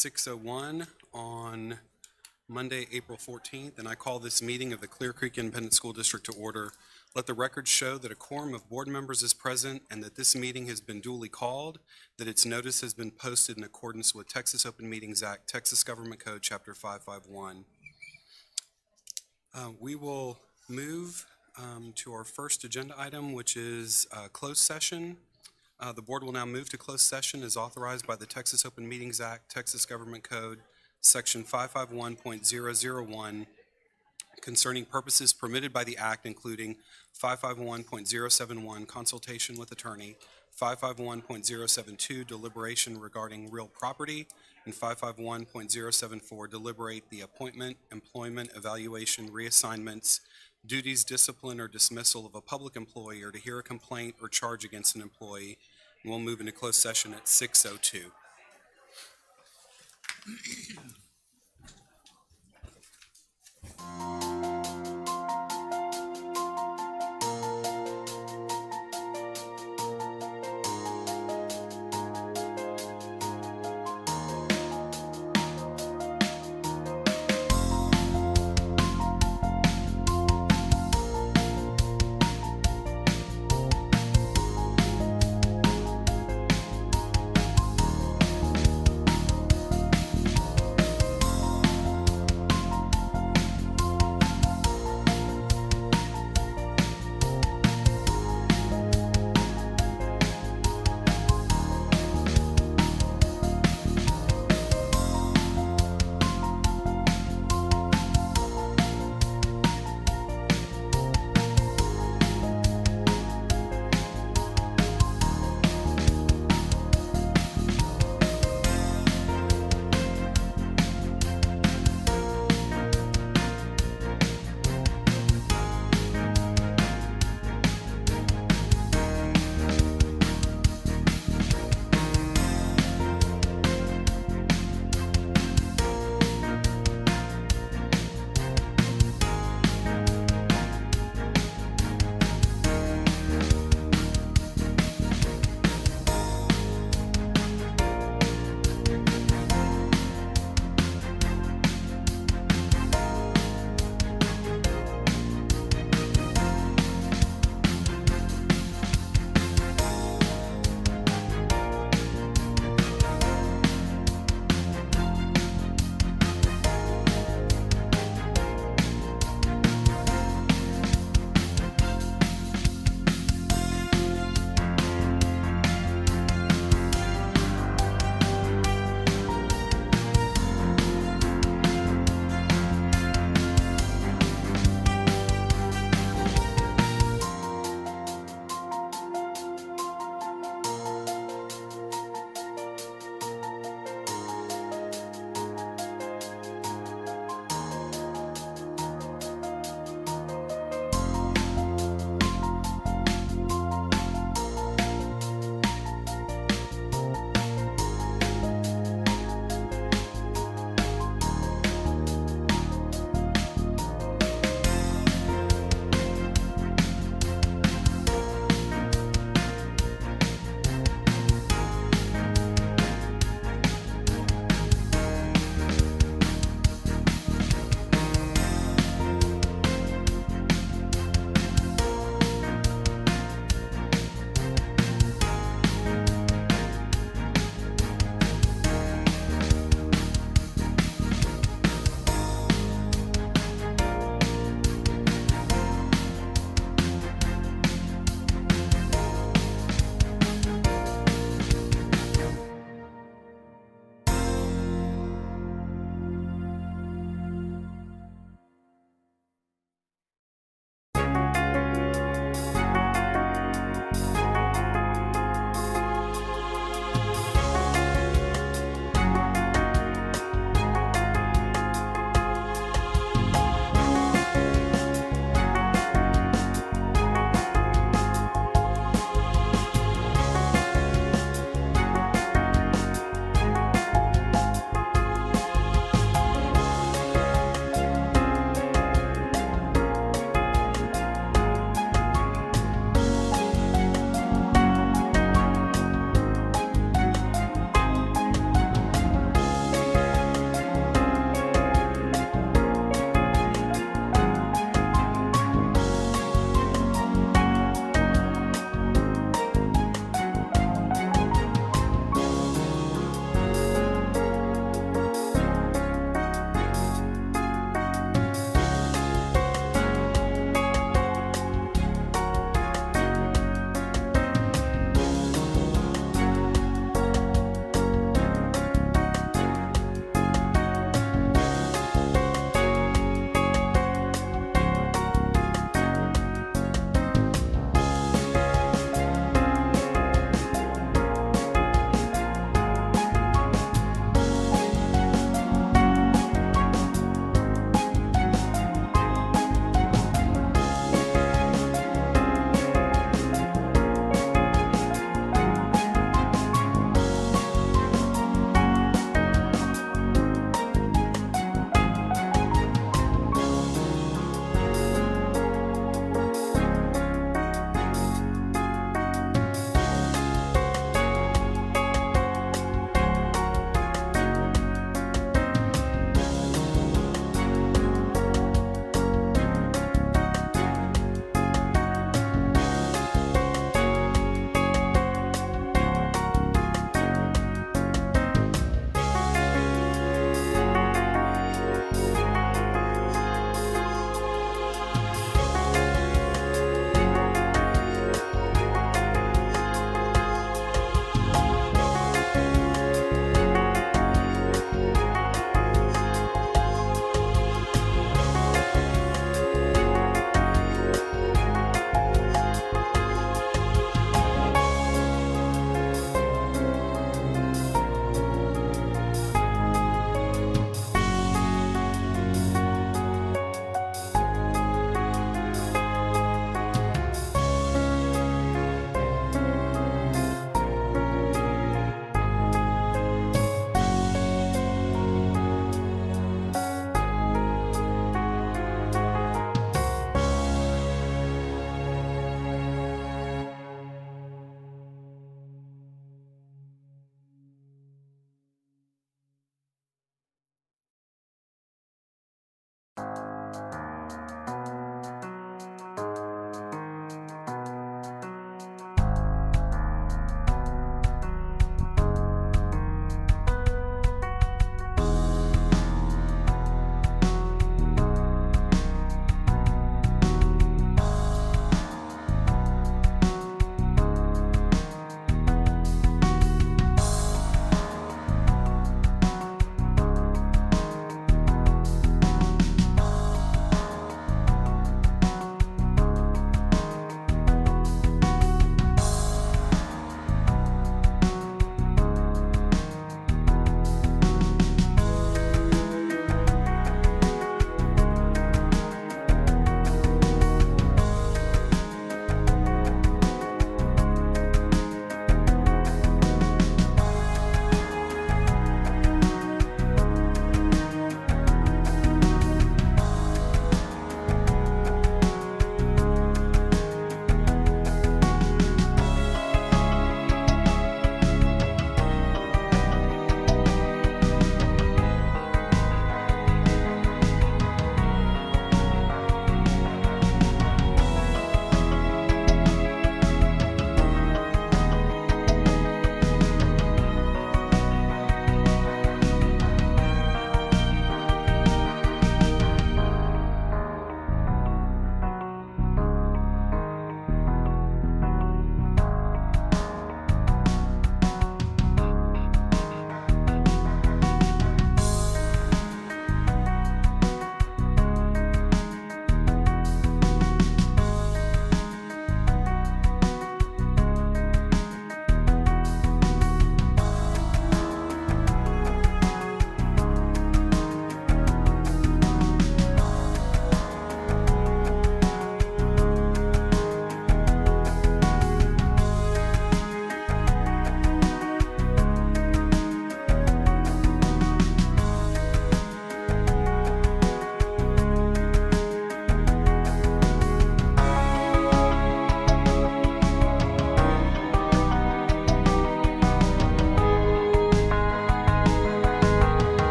6:01 on Monday, April 14th, and I call this meeting of the Clear Creek Independent School District to order. Let the record show that a quorum of board members is present and that this meeting has been duly called, that its notice has been posted in accordance with Texas Open Meetings Act, Texas Government Code, Chapter 551. We will move to our first agenda item, which is closed session. The board will now move to closed session as authorized by the Texas Open Meetings Act, Texas Government Code, Section 551.001, concerning purposes permitted by the Act, including 551.071, consultation with attorney, 551.072, deliberation regarding real property, and 551.074, deliberate the appointment, employment, evaluation, reassignments, duties, discipline, or dismissal of a public employee, or to hear a complaint or charge against an employee. And we'll move into closed session at 6:02.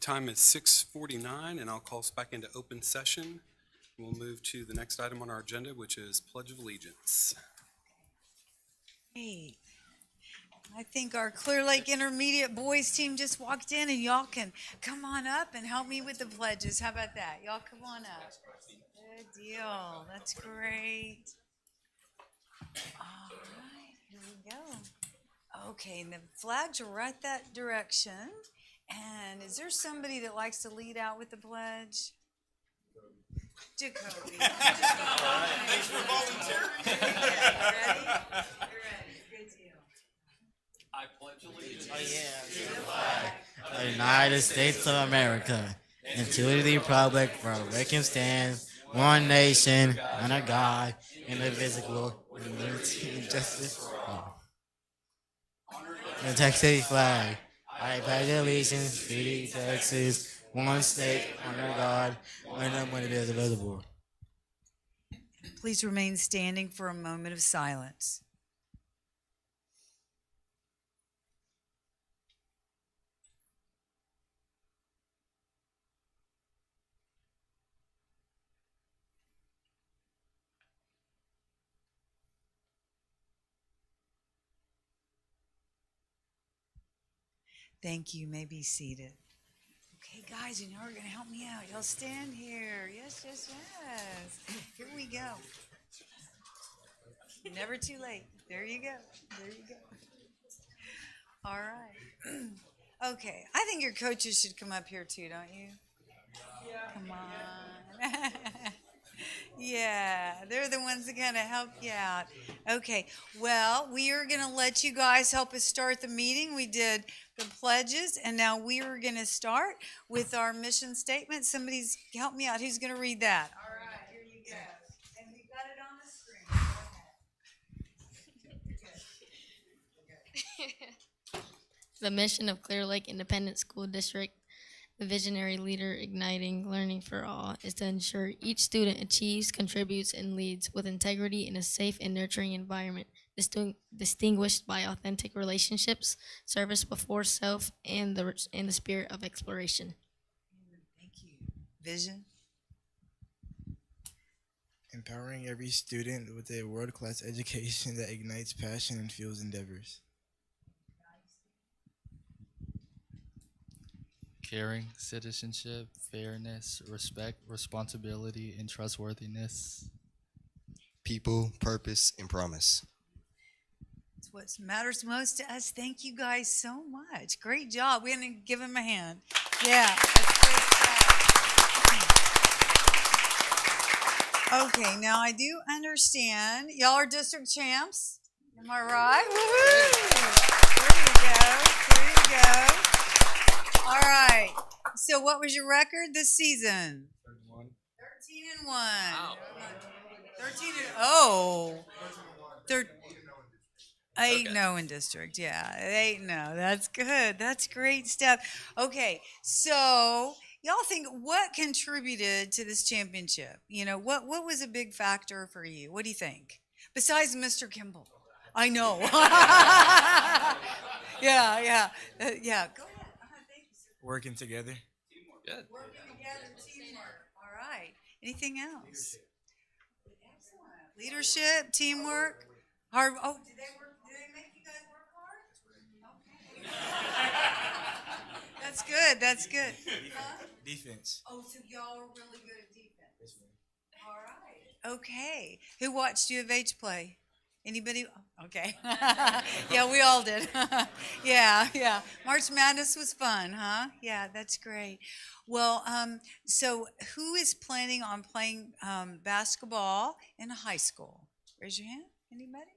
time is 6:49, and I'll call us back into open session. We'll move to the next item on our agenda, which is Pledge of Allegiance. Hey, I think our Clear Lake Intermediate boys team just walked in, and y'all can come on up and help me with the pledges. How about that? Y'all come on up. Good deal. That's great. All right, here we go. Okay, and the flags are right that direction. And is there somebody that likes to lead out with the pledge? Jacoby. Thanks for volunteering. Ready? You're ready. Good deal. I pledge allegiance to the flag of the United States of America and to the republic for which it stands, one nation, under God, indivisible, with liberty and justice for all. The Texas flag. I pledge allegiance to the Texas, one state, under God, one indivisible. Please remain standing for a moment of silence. Thank you. You may be seated. Okay, guys, you know are going to help me out. Y'all stand here. Yes, yes, yes. Here we go. Never too late. There you go. There you go. All right. Okay, I think your coaches should come up here too, don't you? Come on. Yeah, they're the ones that kind of help you out. Okay, well, we are going to let you guys help us start the meeting. We did the pledges, and now we are going to start with our mission statement. Somebody's help me out. Who's going to read that? All right, here you go. And we got it on the screen. Go ahead. The mission of Clear Lake Independent School District, the visionary leader igniting learning for all, is to ensure each student achieves, contributes, and leads with integrity in a safe and nurturing environment, distinguished by authentic relationships, service before self, and the spirit of exploration. Thank you. Vision. Empowering every student with a world-class education that ignites passion and fuels endeavors. Caring, citizenship, fairness, respect, responsibility, and trustworthiness. People, purpose, and promise. It's what matters most to us. Thank you guys so much. Great job. We're going to give him a hand. Yeah, that's great stuff. Okay, now I do understand. Y'all are district champs. Am I right? Woohoo! There you go. There you go. All right. So what was your record this season? 13-1. Wow. 13 and oh. 8-0 in district. Yeah, 8-0. That's good. That's great stuff. Okay, so y'all think what contributed to this championship? You know, what was a big factor for you? What do you think? Besides Mr. Kimball. I know. Yeah. Go ahead. Thank you, sir. Working together. Good. Working together, teamwork. All right. Anything else? Excellent. Leadership, teamwork. Hard. Oh, did they make you guys work hard? Okay. That's good. Huh? Defense. Oh, so y'all are really good at defense. All right. Okay. Who watched U of H play? Anybody? Okay. Yeah, we all did. Yeah. March Madness was fun, huh? Yeah, that's great. Well, so who is planning on playing basketball in high school? Raise your hand. Anybody?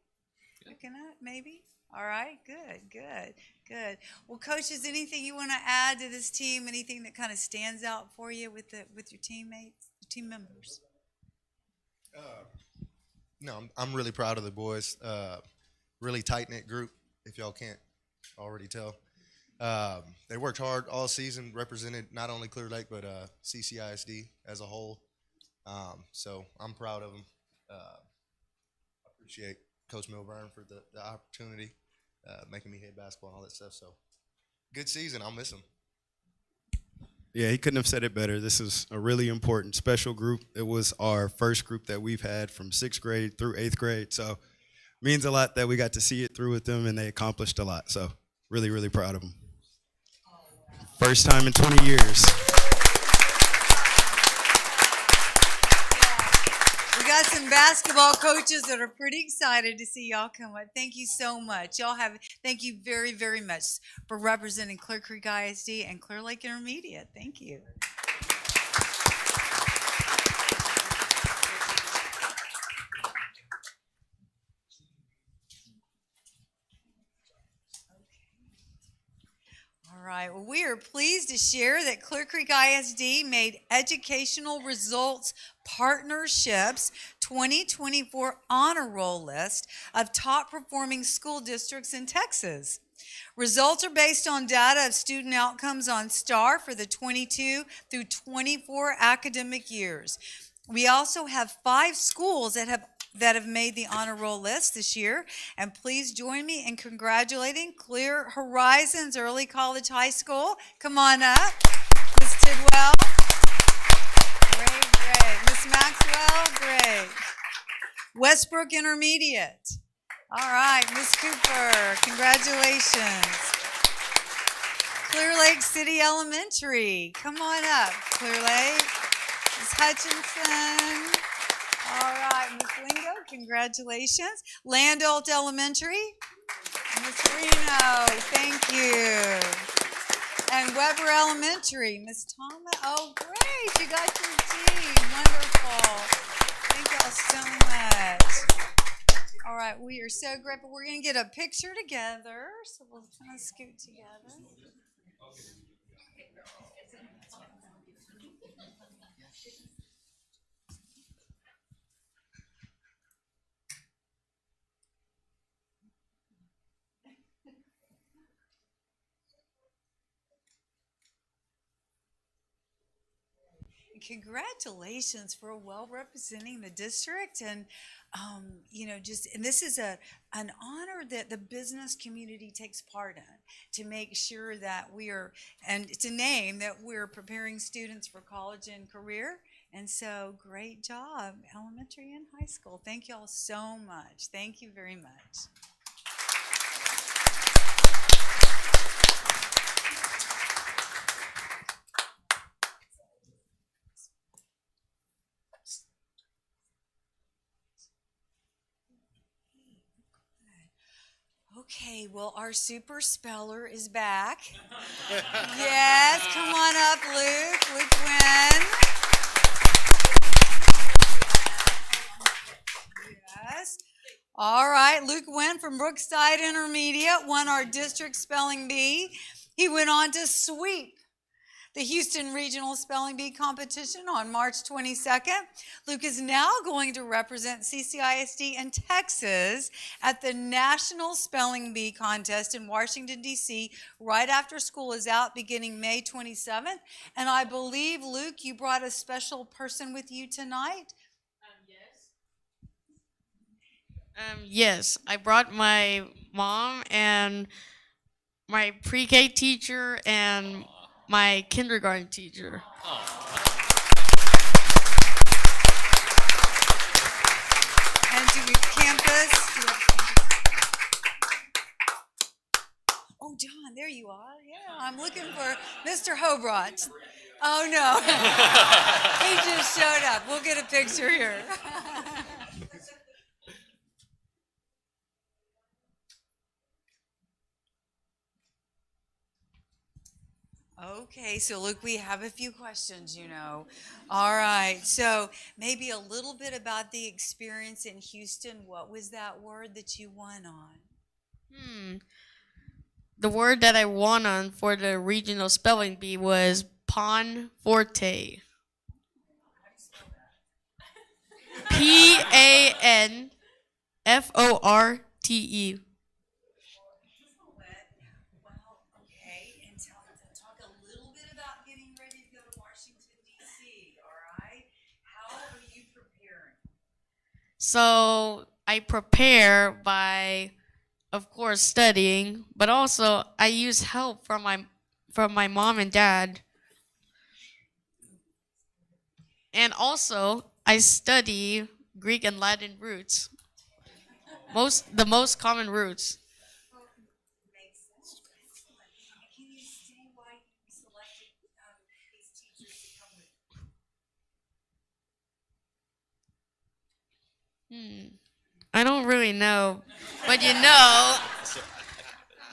Looking at maybe? All right, good. Well, coaches, anything you want to add to this team? Anything that kind of stands out for you with your teammates, your team members? No, I'm really proud of the boys. Really tight-knit group, if y'all can't already tell. They worked hard all season, represented not only Clear Lake, but CCISD as a whole. So I'm proud of them. I appreciate Coach Milburn for the opportunity, making me hit basketball and all that stuff. So good season. I'll miss them. Yeah, he couldn't have said it better. This is a really important, special group. It was our first group that we've had from 6th grade through 8th grade. So means a lot that we got to see it through with them, and they accomplished a lot. So really, really proud of them. First time in 20 years. We got some basketball coaches that are pretty excited to see y'all come up. Thank you so much. Thank you very, very much for representing Clear Creek ISD and Clear Lake Intermediate. Thank you. All right, well, we are pleased to share that Clear Creek ISD made Educational Results Partnerships 2024 honor roll list of top performing school districts in Texas. Results are based on data of student outcomes on STAR for the 22 through 24 academic years. We also have 5 schools that have made the honor roll list this year. And please join me in congratulating Clear Horizons Early College High School. Come on up. Ms. Tidwell. Great, great. Ms. Maxwell, great. Westbrook Intermediate. All right, Ms. Cooper, congratulations. Clear Lake City Elementary. Come on up, Clear Lake. Ms. Hutchinson. All right, Ms. Lingo, congratulations. Landolt Elementary. Ms. Reno, thank you. And Weber Elementary, Ms. Thomas. Oh, great, you got your D. Wonderful. Thank y'all so much. All right, we are so grateful. We're going to get a picture together, so we'll kind of scoot together. Congratulations for well representing the district, and and this is an honor that the business community takes part in to make sure that and to name that we're preparing students for college and career. And so, great job, elementary and high school. Thank you all so much. Thank you very much. Okay, well, our super speller is back. Yes, come on up, Luke. Luke Wynn. Yes. All right, Luke Wynn from Brookside Intermediate won our district spelling bee. He went on to sweep the Houston Regional Spelling Bee competition on March 22nd. Luke is now going to represent CCISD in Texas at the National Spelling Bee Contest in Washington, D.C. right after school is out beginning May 27th. And I believe, Luke, you brought a special person with you tonight? Yes, I brought my mom and my pre-K teacher and my kindergarten teacher. And to your campus. Oh, John, there you are. Yeah, I'm looking for Mr. Hobart. Oh, no. He just showed up. We'll get a picture here. Okay, so Luke, we have a few questions, All right, so maybe a little bit about the experience in Houston. What was that word that you won on? The word that I won on for the regional spelling bee was Pon Forte. PANFORTE. So I prepare by, of course, studying, but also I use help from my mom and dad. And also, I study Greek and Latin roots. The most common roots. Can you say why you selected these teachers to come with I don't really know, but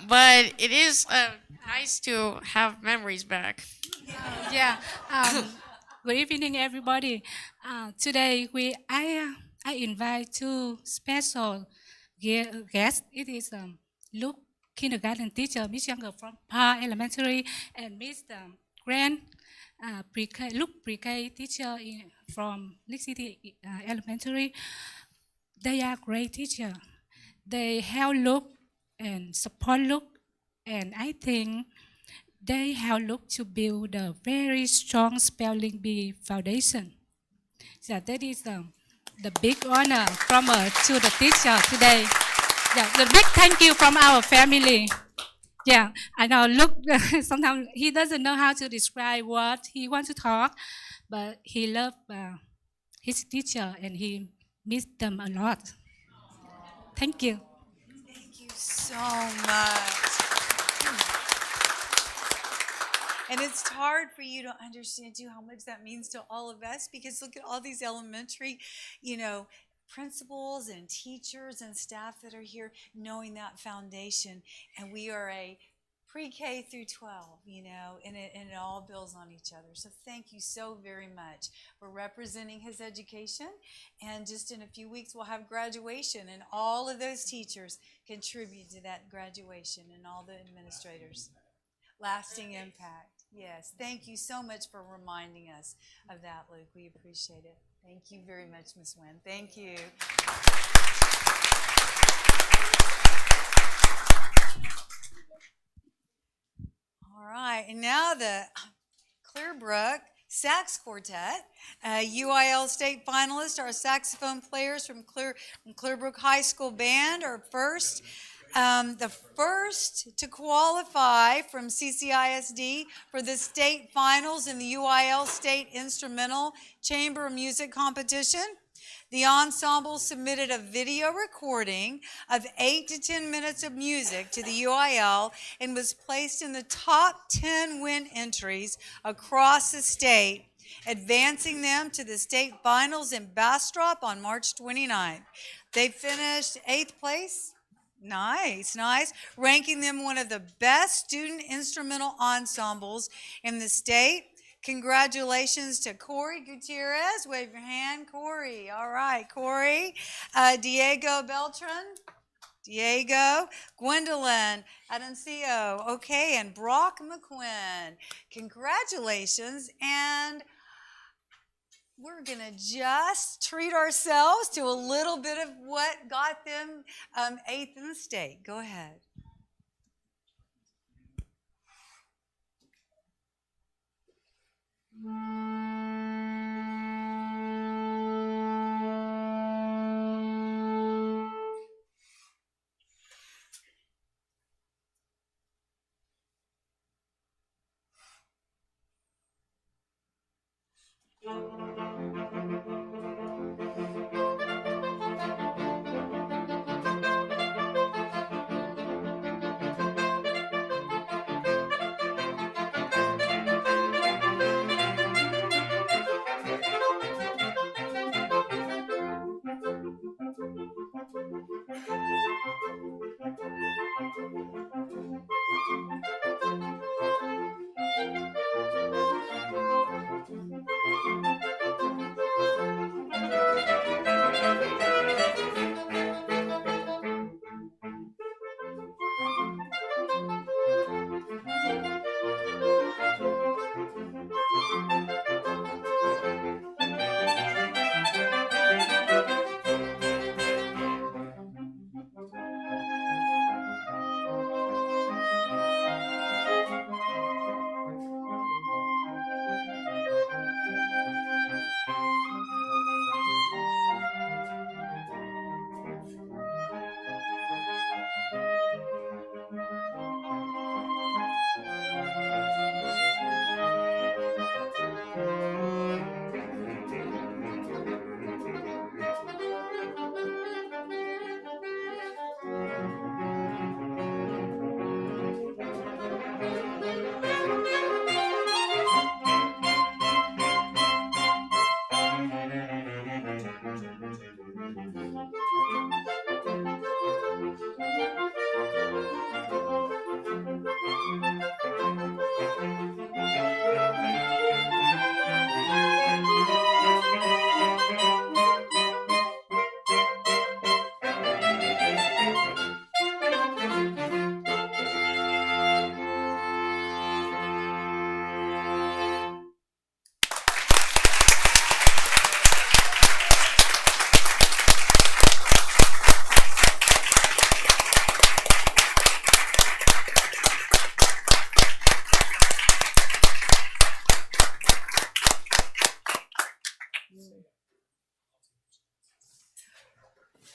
but it is nice to have memories back. Yeah. Um, Good evening, everybody. Today I invite two special guests. It is Luke, kindergarten teacher, Miss Younger from Parr Elementary, and Miss Grant, pre-K, Luke pre-K teacher from Lake City Elementary. They are great teacher. They help Luke and support Luke, and I think they have looked to build a very strong spelling bee foundation. So that is the big honor from to the teacher today. Yeah, the big thank you from our family. Yeah, I know. Look, sometimes he doesn't know how to describe what he wants to talk, but he loved his teacher and he missed them a lot. Thank you. Thank you so much. And it's hard for you to understand too how much that means to all of us, because look at all these elementary, principals and teachers and staff that are here knowing that foundation. And we are a pre-K through 12, and it all builds on each other. So thank you so very much for representing his education. And just in a few weeks, we'll have graduation, and all of those teachers contribute to that graduation, and all the administrators. Lasting impact. Yes. Thank you so much for reminding us of that, Luke. We appreciate it. Thank you very much, Ms. Wynn. Thank you. All right. And now the Clearbrook Sax Quartet, UIL state finalists, our saxophone players from Clearbrook High School Band are first. The first to qualify from CCISD for the state finals in the UIL State Instrumental Chamber Music Competition. The ensemble submitted a video recording of 8 to 10 minutes of music to the UIL and was placed in the top 10 win entries across the state, advancing them to the state finals in Bastrop on March 29th. They finished 8th place. Nice. Ranking them one of the best student instrumental ensembles in the state. Congratulations to Corey Gutierrez. Wave your hand, Corey. All right, Corey. Diego Beltran. Gwendolyn Adancio. Okay, and Brock McQuinn. Congratulations. And we're going to just treat ourselves to a little bit of what got them 8th in the state. Go ahead.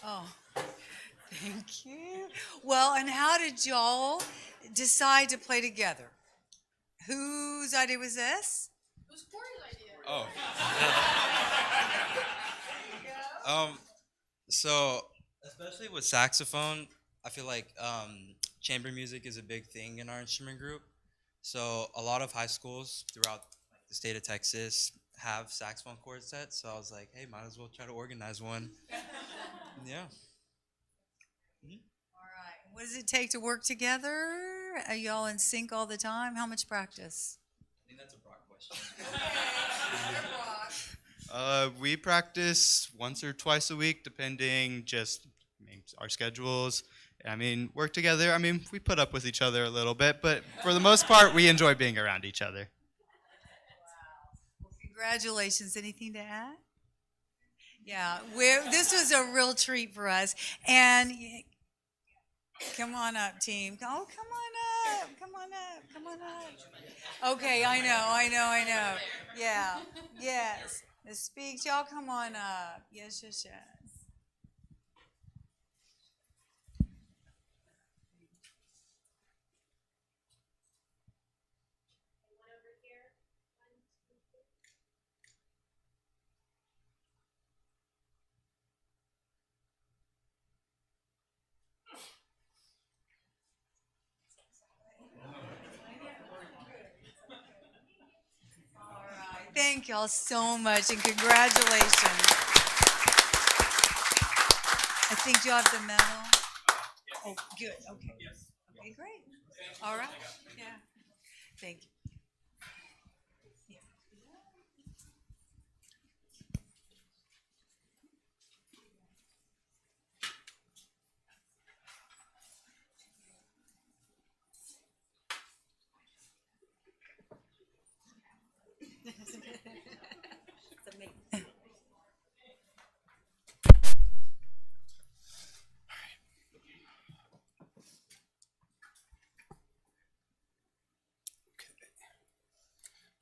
Oh, thank you. Well, and how did y'all decide to play together? Whose idea was this? Oh. So especially with saxophone, I feel like chamber music is a big thing in our instrument group. So a lot of high schools throughout the state of Texas have saxophone chord sets. So I was like, hey, might as well try to organize one. Yeah. All right. What does it take to work together? Are y'all in sync all the time? How much practice? I think that's a Brock question. We practice once or twice a week, depending our schedules. I mean, work together. I mean, we put up with each other a little bit, but for the most part, we enjoy being around each other. Well, congratulations. Anything to add? Yeah, this was a real treat for us. And come on up, team. Oh, come on up. Come on up. Come on up. Okay, I know. Yeah, yes. The speaks, y'all come on up. Yes. Thank y'all so much and congratulations. I think you have the memo. Oh, good. Okay. Okay, great. All right. Yeah. Thank you.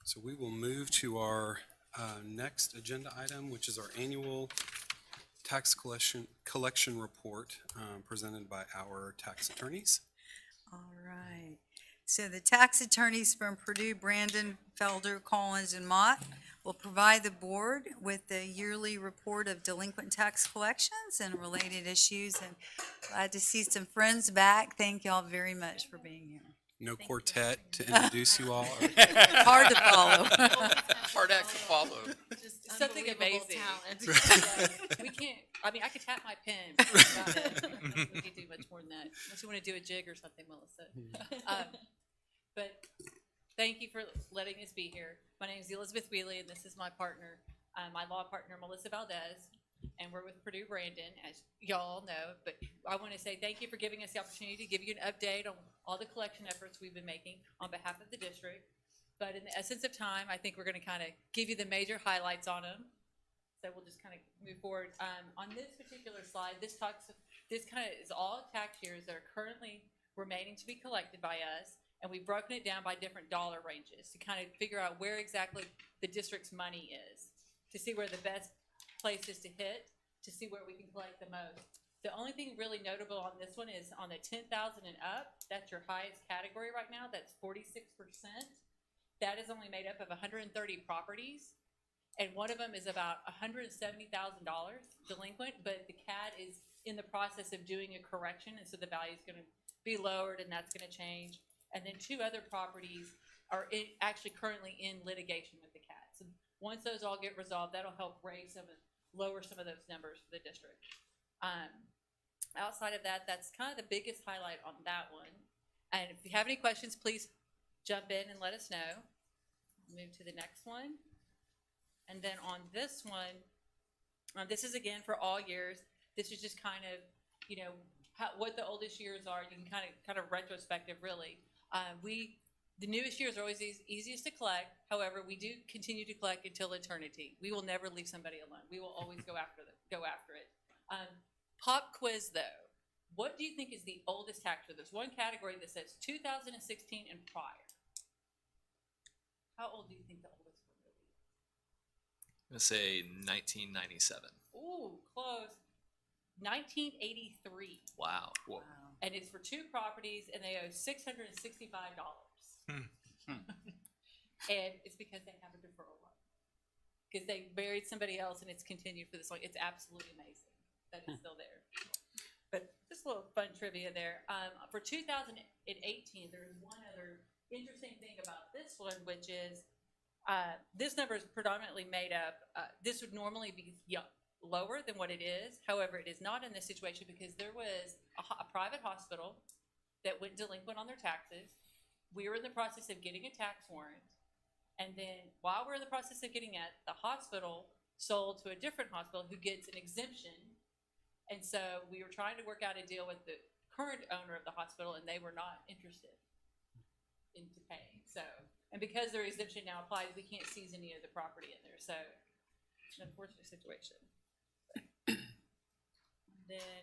So we will move to our next agenda item, which is our annual tax collection report presented by our tax attorneys. All right. So the tax attorneys from Purdue, Brandon, Felder, Collins, and Mott will provide the board with the yearly report of delinquent tax collections and related issues. And glad to see some friends back. Thank y'all very much for being here. No quartet to introduce you all. Hard to follow. Hard act to follow. Just something amazing. We can't. I mean, I could tap my pen. But that's about it. We can't do much more than that. Unless you want to do a jig or something, Melissa. But thank you for letting us be here. My name is Elizabeth Wheely, and this is my partner, my law partner, Melissa Valdez. And we're with Purdue Brandon, as y'all know. But I want to say thank you for giving us the opportunity to give you an update on all the collection efforts we've been making on behalf of the district. But in the essence of time, I think we're going to kind of give you the major highlights on them. So we'll just kind of move forward. On this particular slide, this kind of is all tax years that are currently remaining to be collected by us. And we've broken it down by different dollar ranges to kind of figure out where exactly the district's money is, to see where the best places to hit, to see where we can collect the most. The only thing really notable on this one is on the 10,000 and up, that's your highest category right now, that's 46%. That is only made up of 130 properties, and one of them is about $170,000 delinquent, but the CAD is in the process of doing a correction, and so the value is going to be lowered, and that's going to change. And then two other properties are actually currently in litigation with the CAD. So once those all get resolved, that'll help lower some of those numbers for the district. Outside of that, that's kind of the biggest highlight on that one. And if you have any questions, please jump in and let us know. Move to the next one. And then on this one, this is again for all years. This is just kind of, what the oldest years are. You can kind of retrospective, really. The newest years are always easiest to collect. However, we do continue to collect until eternity. We will never leave somebody alone. We will always go after it. Pop quiz though. What do you think is the oldest tax year? There's one category that says 2016 and prior. How old do you think the oldest one will be? I'm gonna say 1997. Ooh, close. 1983. Wow. And it's for 2 properties, and they owe $665. And it's because they have a deferral loan. Because they buried somebody else and it's continued for this long. It's absolutely amazing that it's still there. But just a little fun trivia there. For 2018, there's one other interesting thing about this one, which is this number is predominantly made up. This would normally be lower than what it is. However, it is not in this situation because there was a private hospital that went delinquent on their taxes. We were in the process of getting a tax warrant. And then while we're in the process of getting it, the hospital sold to a different hospital who gets an exemption. And so we were trying to work out a deal with the current owner of the hospital, and they were not interested into paying. So, and because their exemption now applies, we can't seize any of the property in there. So it's an unfortunate situation. Then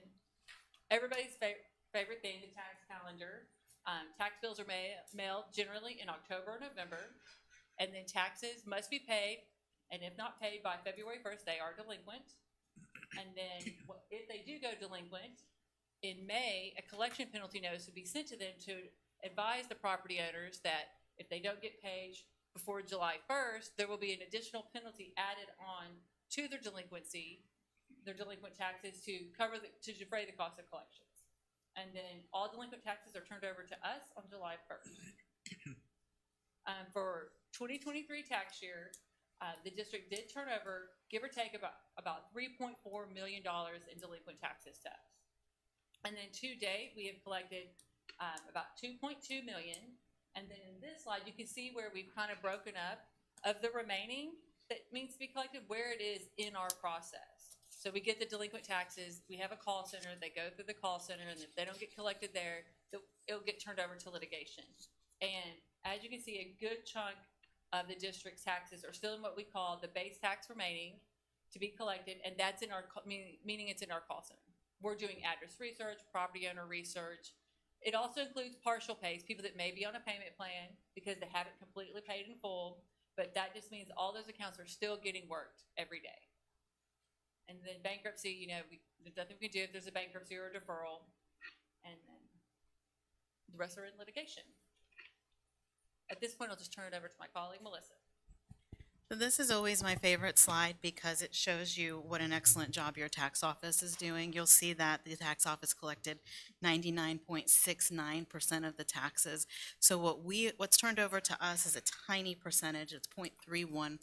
everybody's favorite thing, the tax calendar. Tax bills are mailed generally in October or November. And then taxes must be paid, and if not paid by February 1st, they are delinquent. And then if they do go delinquent, in May, a collection penalty notice would be sent to them to advise the property owners that if they don't get paid before July 1st, there will be an additional penalty added on to their delinquency, their delinquent taxes to defray the cost of collections. And then all delinquent taxes are turned over to us on July 1st. For 2023 tax year, the district did turn over, give or take, about $3.4 million in delinquent taxes to us. And then to date, we have collected about $2.2 million. And then in this slide, you can see where we've kind of broken up of the remaining that needs to be collected, where it is in our process. So we get the delinquent taxes, we have a call center, they go through the call center, and if they don't get collected there, it'll get turned over to litigation. And as you can see, a good chunk of the district's taxes are still in what we call the base tax remaining to be collected, and that's in our, meaning it's in our call center. We're doing address research, property owner research. It also includes partial pays, people that may be on a payment plan because they haven't completely paid in full, but that just means all those accounts are still getting worked every day. And then bankruptcy, there's nothing we can do if there's a bankruptcy or a deferral, and then the rest are in litigation. At this point, I'll just turn it over to my colleague, Melissa. So this is always my favorite slide because it shows you what an excellent job your tax office is doing. You'll see that the tax office collected 99.69% of the taxes. So what's turned over to us is a tiny percentage. It's 0.31%.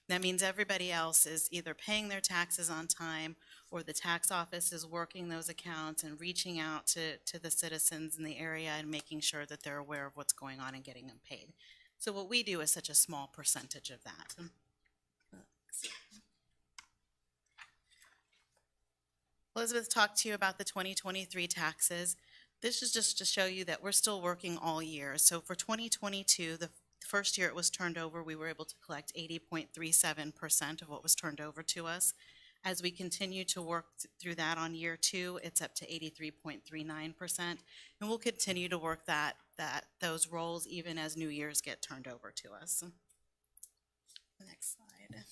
That means everybody else is either paying their taxes on time or the tax office is working those accounts and reaching out to the citizens in the area and making sure that they're aware of what's going on and getting them paid. So what we do is such a small percentage of that. Elizabeth talked to you about the 2023 taxes. This is just to show you that we're still working all year. So for 2022, the first year it was turned over, we were able to collect 80.37% of what was turned over to us. As we continue to work through that on year 2, it's up to 83.39%, and we'll continue to work those roles even as new years get turned over to us. Next slide.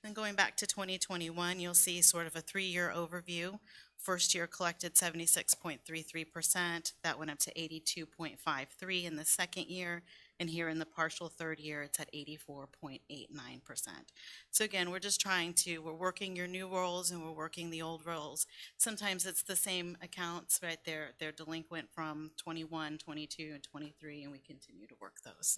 And going back to 2021, you'll see sort of a 3-year overview. First year collected 76.33%. That went up to 82.53% in the second year. And here in the partial third year, it's at 84.89%. So again, we're working your new roles and we're working the old roles. Sometimes it's the same accounts, right? They're delinquent from 21, 22, and 23, and we continue to work those.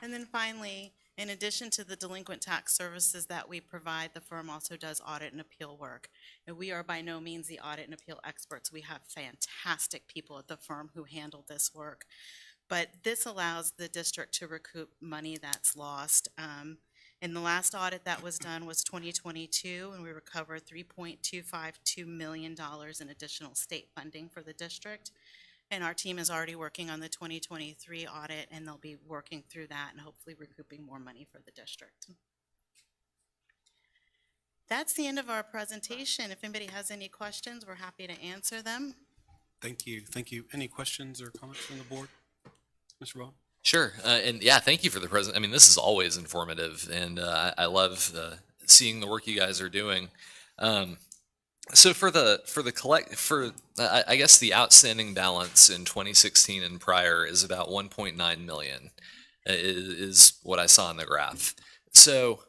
And then finally, in addition to the delinquent tax services that we provide, the firm also does audit and appeal work. And we are by no means the audit and appeal experts. We have fantastic people at the firm who handle this work. But this allows the district to recoup money that's lost. In the last audit that was done was 2022, and we recovered $3.252 million in additional state funding for the district. And our team is already working on the 2023 audit, and they'll be working through that and hopefully recouping more money for the district. That's the end of our presentation. If anybody has any questions, we're happy to answer them. Thank you. Thank you. Any questions or comments from the board? Mr. Ball? Sure. And yeah, thank you for the present. I mean, this is always informative, and I love seeing the work you guys are doing. So for I guess the outstanding balance in 2016 and prior is about 1.9 million, is what I saw in the graph. So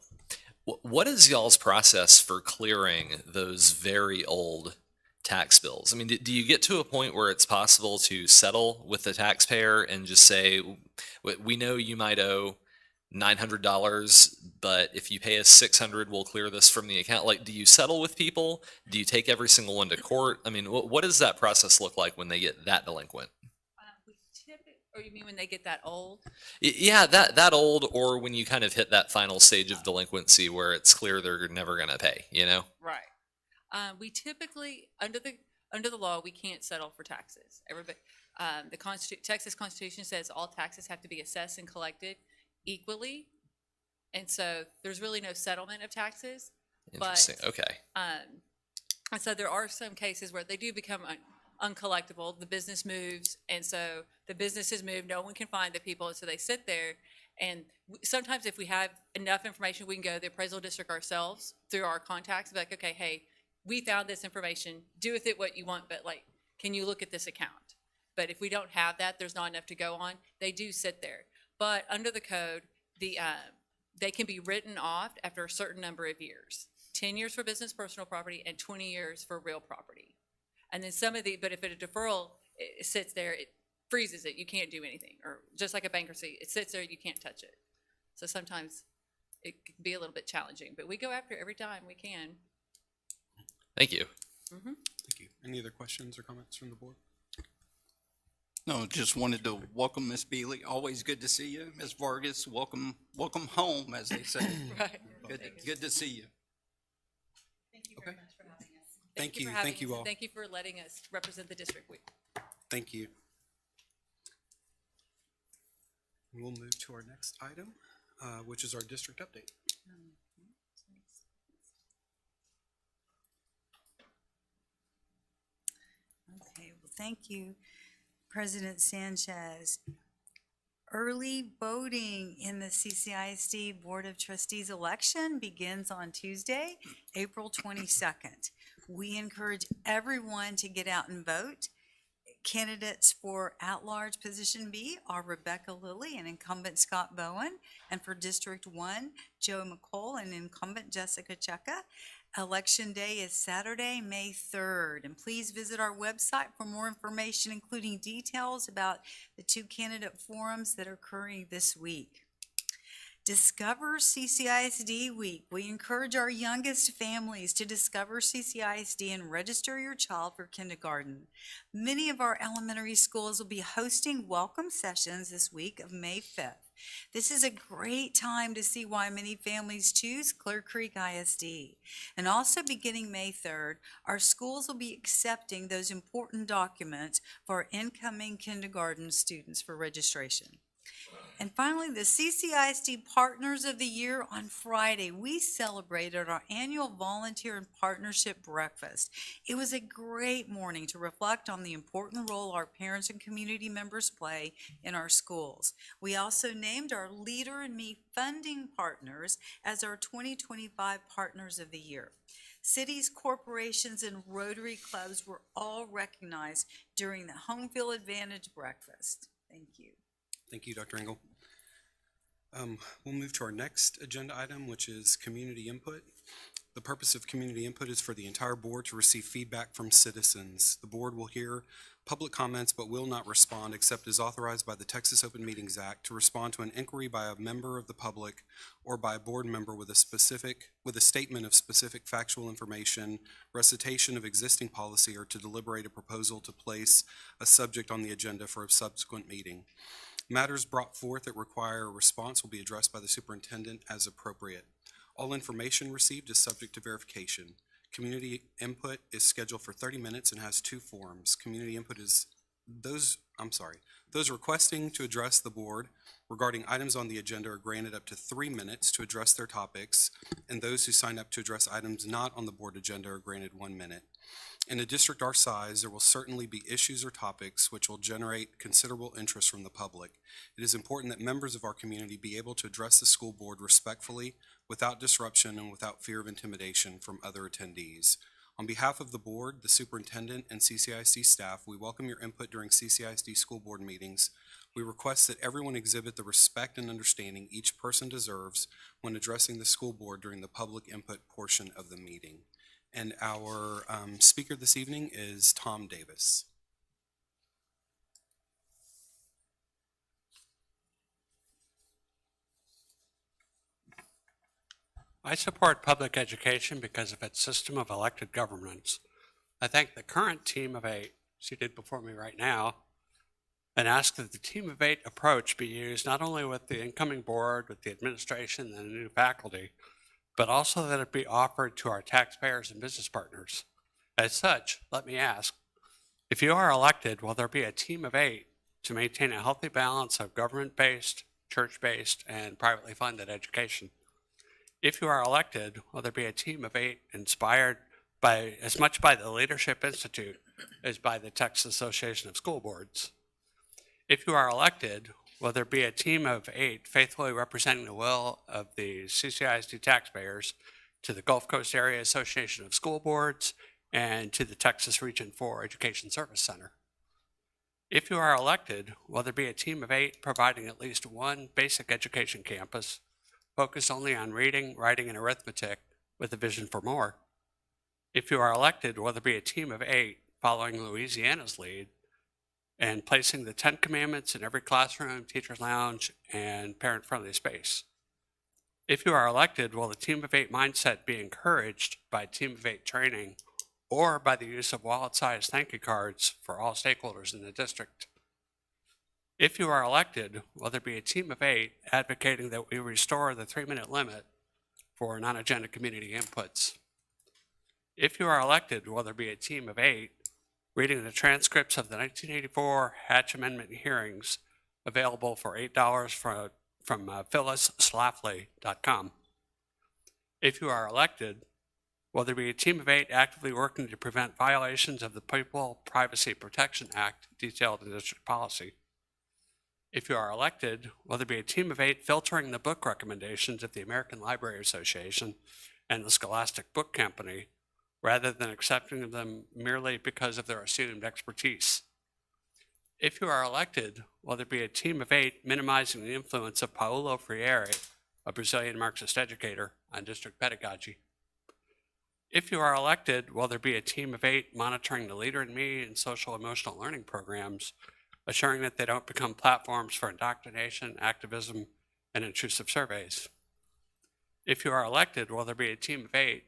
what is y'all's process for clearing those very old tax bills? I mean, do you get to a point where it's possible to settle with the taxpayer and just say, we know you might owe $900, but if you pay us $600, we'll clear this from the account? Like, do you settle with people? Do you take every single one to court? I mean, what does that process look like when they get that delinquent? Or you mean when they get that old? Yeah, that old, or when you kind of hit that final stage of delinquency where it's clear they're never going to pay, you know? Right. We typically, under the law, we can't settle for taxes. Everybody, Texas Constitution says all taxes have to be assessed and collected equally, and so there's really no settlement of taxes. Interesting. But, okay. And so there are some cases where they do become uncollectible. The business moves, and so the business has moved. No one can find the people, and so they sit there. And sometimes, if we have enough information, we can go to the appraisal district ourselves through our contacts. And be like, okay, hey, we found this information. Do with it what you want, but like, can you look at this account? But if we don't have that, there's not enough to go on. They do sit there. But under the code, they can be written off after a certain number of years. 10 years for business personal property and 20 years for real property. And then but if a deferral it sits there, it freezes it. You can't do anything. Or just like a bankruptcy, it sits there, you can't touch it. So sometimes it can be a little bit challenging, but we go after it every time we can. Thank you. Mm-hmm. Thank you. Any other questions or comments from the board? No, just wanted to welcome Miss Bealey. Always good to see you. Ms. Vargas, welcome home, as they say. Right. Good to see you. Thank you very much for having us. Thank you. For having Thank you us, all. and thank you for letting us represent the district. Thank you. We'll move to our next item, which is our district update. Okay, well, thank you, President Sanchez. Early voting in the CCISD Board of Trustees election begins on Tuesday, April 22nd. We encourage everyone to get out and vote. Candidates for at-large position B are Rebecca Lilly and incumbent Scott Bowen, and for District 1, Joe McCall and incumbent Jessica Cheka. Election day is Saturday, May 3rd, and please visit our website for more information, including details about the 2 candidate forums that are occurring this week. Discover CCISD Week. We encourage our youngest families to discover CCISD and register your child for kindergarten. Many of our elementary schools will be hosting welcome sessions this week of May 5th. This is a great time to see why many families choose Clear Creek ISD. And also beginning May 3rd, our schools will be accepting those important documents for our incoming kindergarten students for registration. And finally, the CCISD Partners of the Year. On Friday, we celebrated our annual Volunteer and Partnership Breakfast. It was a great morning to reflect on the important role our parents and community members play in our schools. We also named our Leader in Me funding partners as our 2025 Partners of the Year. Cities, corporations, and Rotary clubs were all recognized during the Home Field Advantage Breakfast. Thank you. Thank you, Dr. Engel. We'll move to our next agenda item, which is community input. The purpose of community input is for the entire board to receive feedback from citizens. The board will hear public comments but will not respond except as authorized by the Texas Open Meetings Act to respond to an inquiry by a member of the public or by a board member with a statement of specific factual information, recitation of existing policy, or to deliberate a proposal to place a subject on the agenda for a subsequent meeting. Matters brought forth that require a response will be addressed by the superintendent as appropriate. All information received is subject to verification. Community input is scheduled for 30 minutes and has 2 forms. Community input is those requesting to address the board regarding items on the agenda are granted up to 3 minutes to address their topics, and those who sign up to address items not on the board agenda are granted 1 minute. In a district our size, there will certainly be issues or topics which will generate considerable interest from the public. It is important that members of our community be able to address the school board respectfully, without disruption, and without fear of intimidation from other attendees. On behalf of the board, the superintendent, and CCISD staff, we welcome your input during CCISD school board meetings. We request that everyone exhibit the respect and understanding each person deserves when addressing the school board during the public input portion of the meeting. And our speaker this evening is Tom Davis. I support public education because of its system of elected governments. I thank the current team of 8 seated before me right now and ask that the team of 8 approach be used not only with the incoming board, with the administration and the new faculty, but also that it be offered to our taxpayers and business partners. As such, let me ask, if you are elected, will there be a team of 8 to maintain a healthy balance of government-based, church-based, and privately funded education? If you are elected, will there be a team of 8 inspired by as much by the Leadership Institute as by the Texas Association of School Boards? If you are elected, will there be a team of 8 faithfully representing the will of the CCISD taxpayers to the Gulf Coast Area Association of School Boards and to the Texas Region 4 Education Service Center? If you are elected, will there be a team of 8 providing at least one basic education campus focused only on reading, writing, and arithmetic with a vision for more? If you are elected, will there be a team of 8 following Louisiana's lead and placing the 10 commandments in every classroom, teacher's lounge, and parent-friendly space? If you are elected, will the team of 8 mindset be encouraged by team of 8 training or by the use of wallet-sized thank you cards for all stakeholders in the district? If you are elected, will there be a team of 8 advocating that we restore the 3-minute limit for non-agenda community inputs? If you are elected, will there be a team of 8 reading the transcripts of the 1984 Hatch Amendment hearings available for $8 from phyllisschlafly.com? If you are elected, will there be a team of 8 actively working to prevent violations of the People Privacy Protection Act detailed in district policy? If you are elected, will there be a team of 8 filtering the book recommendations of the American Library Association and the Scholastic Book Company rather than accepting them merely because of their assumed expertise? If you are elected, will there be a team of 8 minimizing the influence of Paulo Freire, a Brazilian Marxist educator, on district pedagogy? If you are elected, will there be a team of 8 monitoring the Leader in Me and social emotional learning programs, assuring that they don't become platforms for indoctrination, activism, and intrusive surveys? If you are elected, will there be a team of 8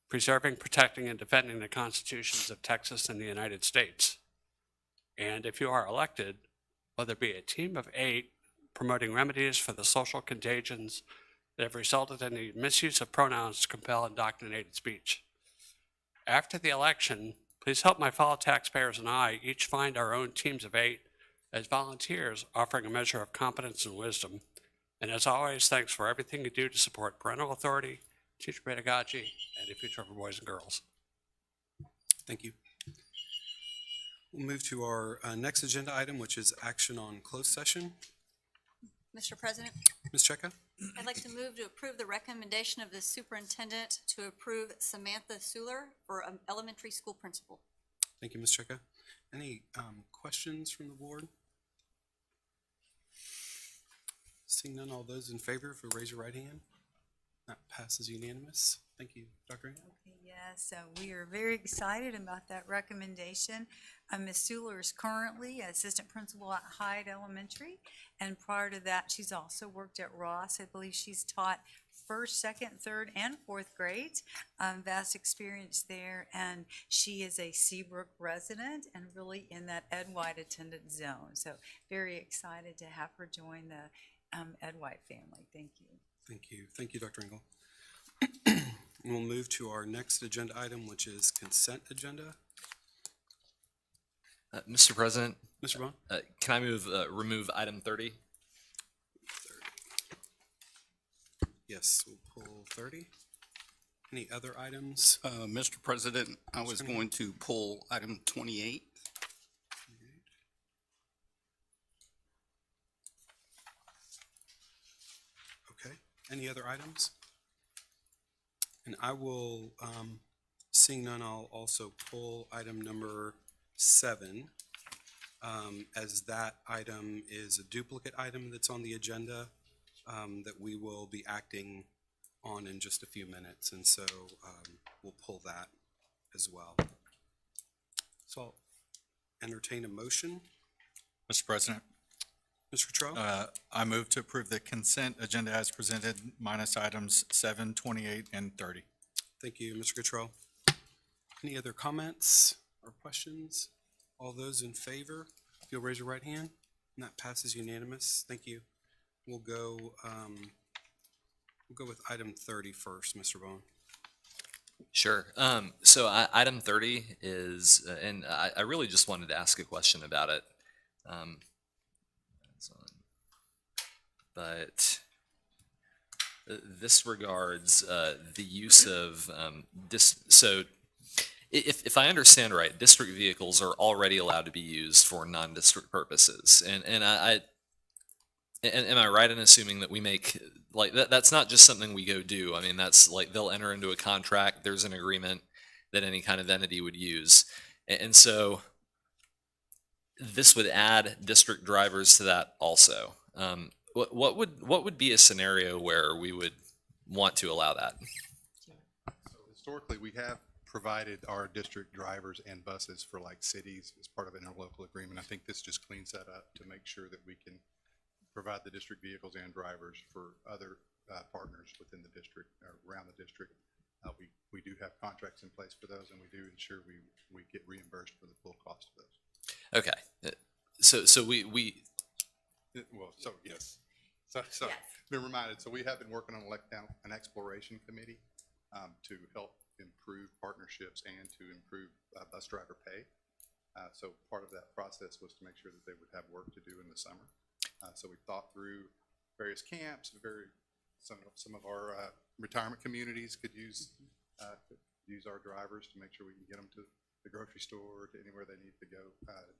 preserving, protecting, and defending the constitutions of Texas and the United States? And if you are elected, will there be a team of 8 promoting remedies for the social contagions that have resulted in the misuse of pronouns to compel indoctrinated speech? After the election, please help my fellow taxpayers and I each find our own teams of 8 as volunteers offering a measure of competence and wisdom. And as always, thanks for everything you do to support parental authority, teacher pedagogy, and the future of our boys and girls. Thank you. We'll move to our next agenda item, which is action on closed session. Mr. President, Ms. Cheka? I'd like to move to approve the recommendation of the superintendent to approve Samantha Suler for elementary school principal. Thank you, Ms. Cheka. Any questions from the board? Seeing none, all those in favor, if you raise your right hand. That passes unanimous. Thank you, Dr. Engel. Okay, yes, we are very excited about that recommendation. Ms. Suler is currently assistant principal at Hyde Elementary, and prior to that, she's also worked at Ross. I believe she's taught first, second, third, and fourth grades. Vast experience there, and she is a Seabrook resident and really in that Ed White attendance zone. So very excited to have her join the Ed White family. Thank you. Thank you. Thank you, Dr. Engel. We'll move to our next agenda item, which is consent agenda. Mr. President, Mr. Bond? can I remove item 30? Yes, we'll pull 30. Any other items? Mr. President, I was Chairman? going to pull item 28. Okay, any other items? And I will, seeing none, I'll also pull item number 7, as that item is a duplicate item that's on the agenda, that we will be acting on in just a few minutes, and so we'll pull that as well. So I'll entertain a motion. Mr. President, Mr. Cottrell? I move to approve the consent agenda as presented minus items 7, 28, and 30. Thank you, Mr. Cottrell. Any other comments or questions? All those in favor, if you'll raise your right hand, and that passes unanimous. Thank you. We'll go with item 30 first, Mr. Bowen. Sure. So item 30 is, and I really just wanted to ask a question about it. But this regards the use of so if I understand right, district vehicles are already allowed to be used for non-district purposes, and am I right in assuming that we make like that's not just something we go do? I mean, that's like they'll enter into a contract. There's an agreement that any kind of entity would use, and so this would add district drivers to that also. What would be a scenario where we would want to allow that? So historically, we have provided our district drivers and buses for like cities as part of an interlocal agreement. I think this just cleans that up to make sure that we can provide the district vehicles and drivers for other partners within the district or around the district. We do have contracts in place for those, and we do ensure we get reimbursed for the full cost of those. Okay, so we Well, so yes. So been reminded. So we have been working on an exploration committee to help improve partnerships and to improve bus driver pay. So part of that process was to make sure that they would have work to do in the summer. So we thought through various camps, some of our retirement communities could use our drivers to make sure we can get them to the grocery store, to anywhere they need to go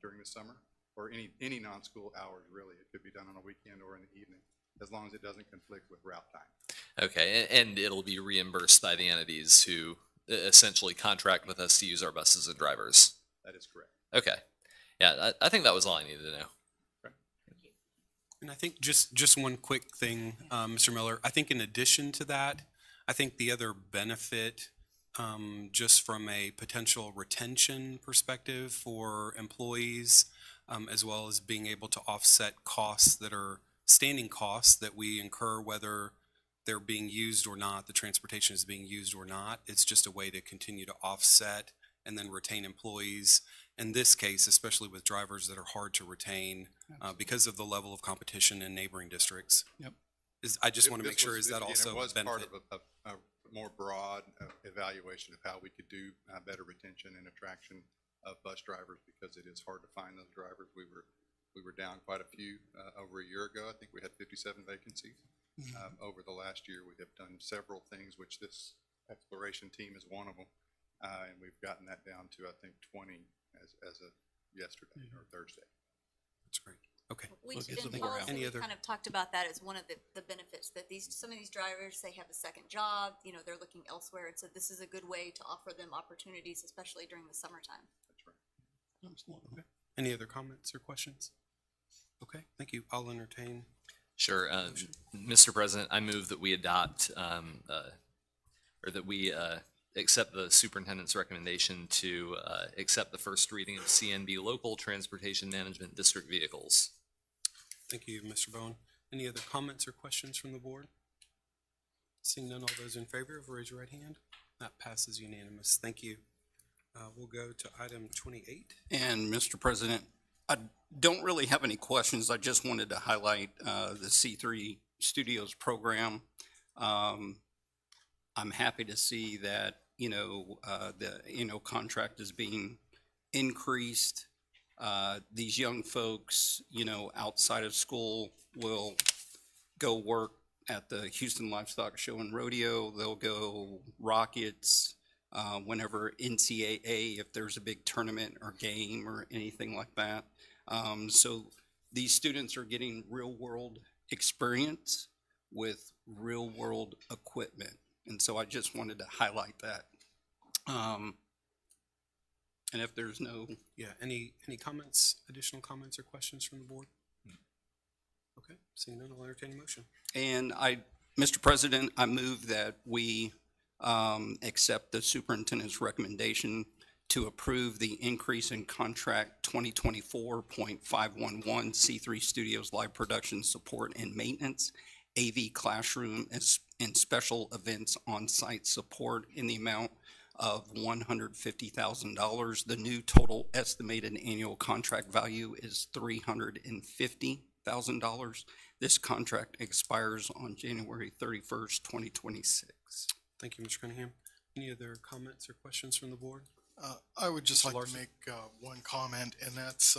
during the summer, or any non-school hours, really. It could be done on a weekend or in the evening, as long as it doesn't conflict with route time. Okay, and it'll be reimbursed by the entities who essentially contract with us to use our buses and drivers. That is correct. Okay, yeah, I think that was all I needed to know. And I think just one quick thing, Mr. Miller, I think in addition to that, I think the other benefit, just from a potential retention perspective for employees, as well as being able to offset costs that are standing costs that we incur, whether they're being used or not, the transportation is being used or not. It's just a way to continue to offset and then retain employees. In this case, especially with drivers that are hard to retain because of the level of competition in neighboring districts. Yep. I just want to make sure, is that and also it was a part benefit? of a more broad evaluation of how we could do better retention and attraction of bus drivers, because it is hard to find those drivers. We were down quite a few over a year ago. I think we had 57 vacancies. Over the last year, we have done several things, which this exploration team is one of them, and we've gotten that down to, I think, 20 as of yesterday or Thursday. That's great. Okay. In policy, we kind of talked about that as one of the benefits, that some of these drivers, they have a second job, they're looking elsewhere, and so this is a good way to offer them opportunities, especially during the summertime. That's right. Okay. Any other comments or questions? Okay, thank you. I'll entertain. Sure, Mr. President, I move that we adopt, or that we accept the superintendent's recommendation to accept the first reading of CNB local transportation management district vehicles. Thank you, Mr. Bowen. Any other comments or questions from the board? Seeing none, all those in favor, raise your right hand. That passes unanimous. Thank you. We'll go to item 28. And Mr. President, I don't really have any questions. I just wanted to highlight the C3 Studios program. I'm happy to see that, the contract is being increased. These young folks, outside of school will go work at the Houston Livestock Show and Rodeo. They'll go Rockets, whenever NCAA, if there's a big tournament or game or anything like that. So these students are getting real world experience with real world equipment. And so I just wanted to highlight that. And if there's no, Yeah, any comments, additional comments or questions from the board? Okay, seeing none, I'll entertain a motion. and Mr. President, I move that we accept the superintendent's recommendation to approve the increase in contract 2024.511 C3 Studios live production support and maintenance, AV classroom and special events on-site support in the amount of $150,000. The new total estimated annual contract value is $350,000. This contract expires on January 31st, 2026. Thank you, Mr. Cunningham. Any other comments or questions from the board? I would just Mr. like to Larson? make one comment, and that's,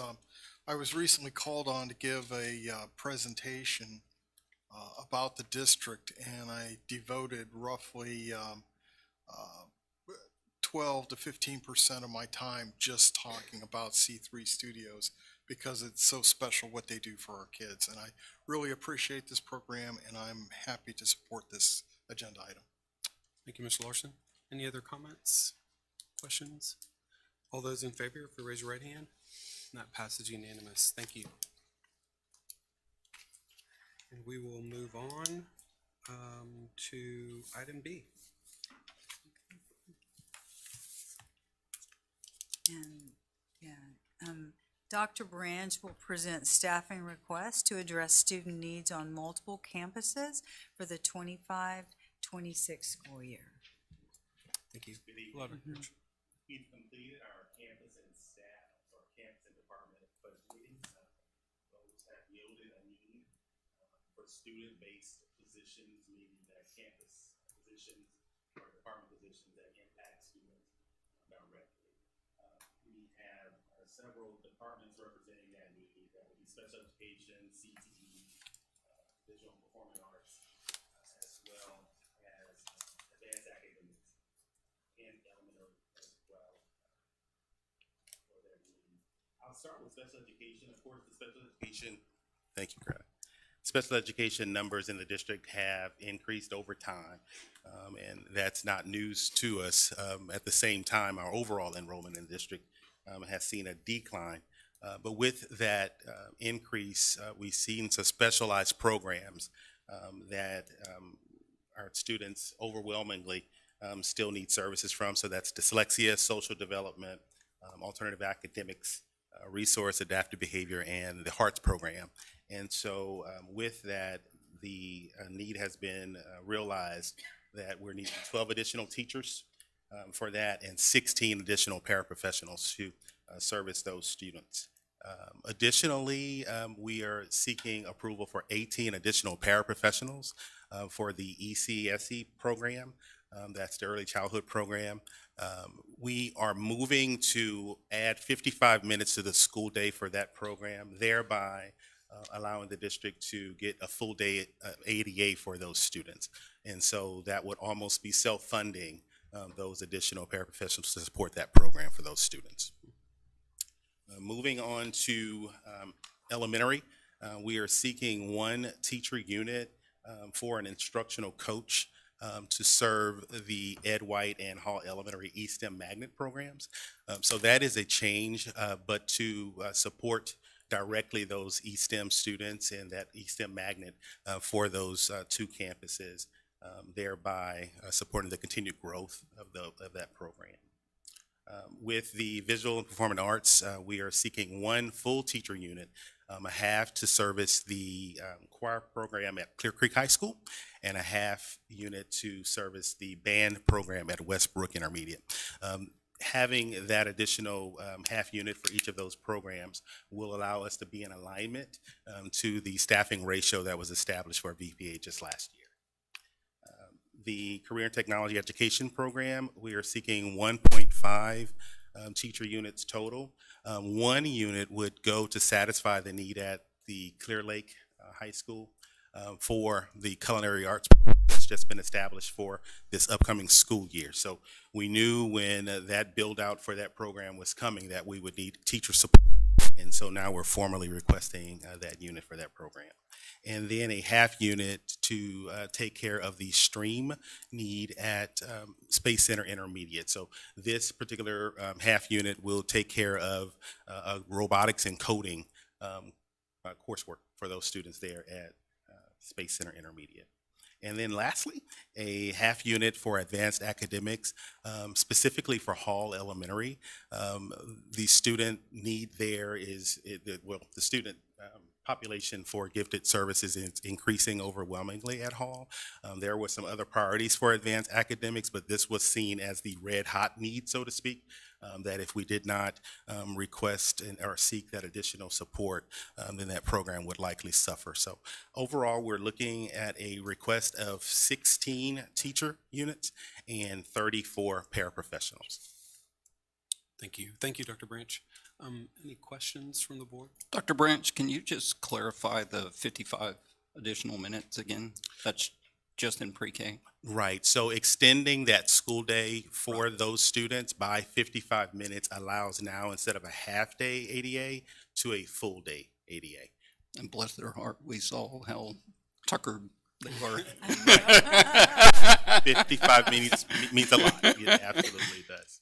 I was recently called on to give a presentation about the district, and I devoted roughly 12 to 15% of my time just talking about C3 Studios, because it's so special what they do for our kids. And I really appreciate this program, and I'm happy to support this agenda item. Thank you, Mr. Larson. Any other comments, questions? All those in favor, if you raise your right hand, and that passes unanimous. Thank you. And we will move on to item B. And, Dr. Branch will present staffing requests to address student needs on multiple campuses for the 25-26 school year. Thank you. We've completed our campus and staff, or campus and department budget meetings. Those have yielded a need for student-based positions, meaning that campus positions or department positions that impact students directly. We have several departments representing that need. That would be special education, CTE, visual and performing arts, as well as advanced academics and elementary as well. For their needs. I'll start with special education. Of course, the special education. Thank you, Craig. Special education numbers in the district have increased over time, and that's not news to us. At the same time, our overall enrollment in the district has seen a decline. But with that increase, we've seen some specialized programs that our students overwhelmingly still need services from. So that's dyslexia, social development, alternative academics, resource adaptive behavior, and the HEARTS program. And so with that, the need has been realized that we're needing 12 additional teachers for that and 16 additional paraprofessionals to service those students. Additionally, we are seeking approval for 18 additional paraprofessionals for the ECSE program. That's the early childhood program. We are moving to add 55 minutes to the school day for that program, thereby allowing the district to get a full day ADA for those students. And so that would almost be self-funding those additional paraprofessionals to support that program for those students. Moving on to elementary, we are seeking one teacher unit for an instructional coach to serve the Ed White and Hall Elementary eSTEM magnet programs. So that is a change, but to support directly those eSTEM students and that eSTEM magnet for those two campuses, thereby supporting the continued growth of that program. With the visual and performing arts, we are seeking one full teacher unit, a half to service the choir program at Clear Creek High School, and a half unit to service the band program at Westbrook Intermediate. Having that additional half unit for each of those programs will allow us to be in alignment to the staffing ratio that was established for VPA just last year. The Career and Technology Education Program, we are seeking 1.5 teacher units total. One unit would go to satisfy the need at the Clear Lake High School. for the culinary arts that's just been established for this upcoming school year. So we knew when that build out for that program was coming that we would need teacher support. And so now we're formally requesting that unit for that program. And then a half unit to take care of the stream need at Space Center Intermediate. So this particular half unit will take care of robotics and coding coursework for those students there at Space Center Intermediate. And then lastly, a half unit for advanced academics, specifically for Hall Elementary. The student need there the student population for gifted services is increasing overwhelmingly at Hall. There were some other priorities for advanced academics, but this was seen as the red hot need, so to speak, that if we did not request or seek that additional support, then that program would likely suffer. So overall, we're looking at a request of 16 teacher units and 34 paraprofessionals. Thank you. Thank you, Dr. Branch. Any questions from the board? Dr. Branch, can you just clarify the 55 additional minutes again? That's just in pre-K? Right. So extending that school day for those students by 55 minutes allows now, instead of a half-day ADA, to a full-day ADA. And bless their heart, we saw how tuckered they were. 55 minutes means a lot. It absolutely does.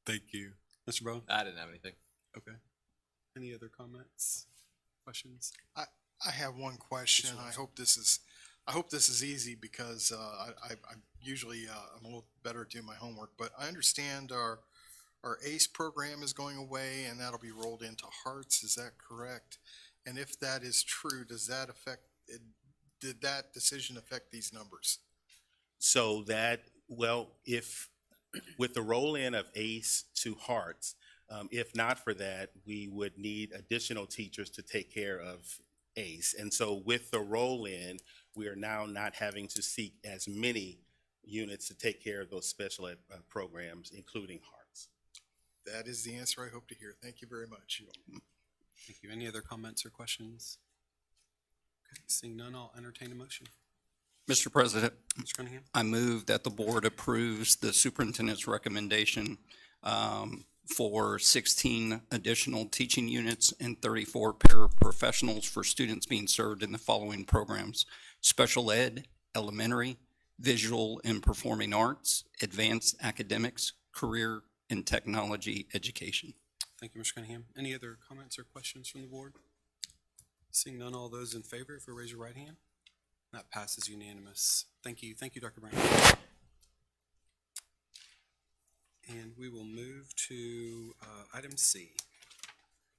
Thank you. Mr. Bowen? I didn't have anything. Okay. Any other comments, questions? I have one question. I hope this is easy because I usually I'm a little better at doing my homework. But I understand our ACE program is going away and that'll be rolled into Hearts. Is that correct? And if that is true, does that affect? Did that decision affect these numbers? So that, well, if with the roll-in of ACE to Hearts, if not for that, we would need additional teachers to take care of ACE. And so with the roll-in, we are now not having to seek as many units to take care of those special ed programs, including Hearts. That is the answer I hope to hear. Thank you very much. Thank you. Any other comments or questions? Okay, seeing none, I'll entertain a motion. Mr. President, Mr. Cunningham? I move that the board approves the superintendent's recommendation for 16 additional teaching units and 34 paraprofessionals for students being served in the following programs: special ed, elementary, visual and performing arts, advanced academics, career and technology education. Thank you, Mr. Cunningham. Any other comments or questions from the board? Seeing none, all those in favor, if you raise your right hand. That passes unanimous. Thank you. Thank you, Dr. Brown. And we will move to item C.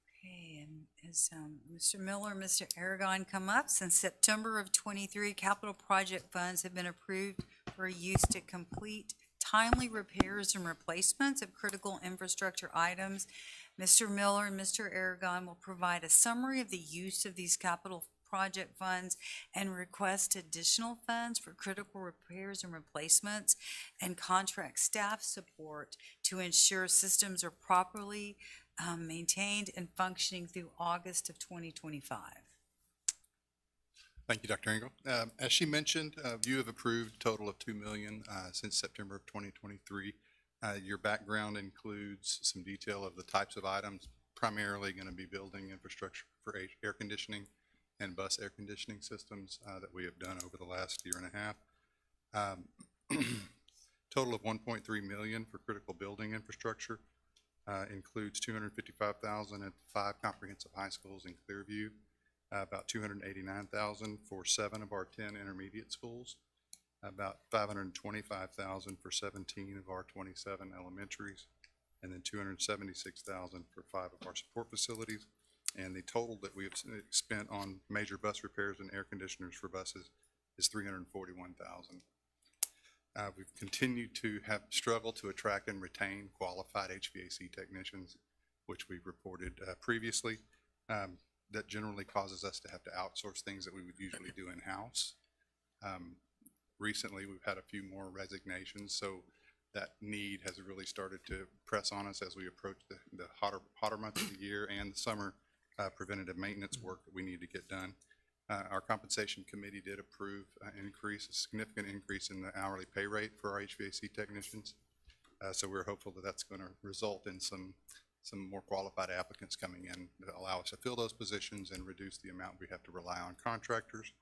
Okay, and as Mr. Miller and Mr. Aragon come up, since September of '23, capital project funds have been approved for use to complete timely repairs and replacements of critical infrastructure items. Mr. Miller and Mr. Aragon will provide a summary of the use of these capital project funds and request additional funds for critical repairs and replacements and contract staff support to ensure systems are properly maintained and functioning through August of 2025. Thank you, Dr. Engel. As she mentioned, you have approved a total of $2 million since September of 2023. Your background includes some detail of the types of items, primarily going to be building infrastructure for air conditioning and bus air conditioning systems that we have done over the last year and a half. Total of $1.3 million for critical building infrastructure. Includes $255,000 at 5 comprehensive high schools in Clearview, about $289,000 for 7 of our 10 intermediate schools, about $525,000 for 17 of our 27 elementaries, and then $276,000 for 5 of our support facilities. And the total that we have spent on major bus repairs and air conditioners for buses is $341,000. We've continued to have struggled to attract and retain qualified HVAC technicians, which we've reported previously. That generally causes us to have to outsource things that we would usually do in-house. Recently, we've had a few more resignations, so that need has really started to press on us as we approach the hotter months of the year and the summer preventative maintenance work that we need to get done. Our compensation committee did approve an increase, a significant increase in the hourly pay rate for our HVAC technicians. So we're hopeful that that's going to result in some more qualified applicants coming in to allow us to fill those positions and reduce the amount we have to rely on contractors.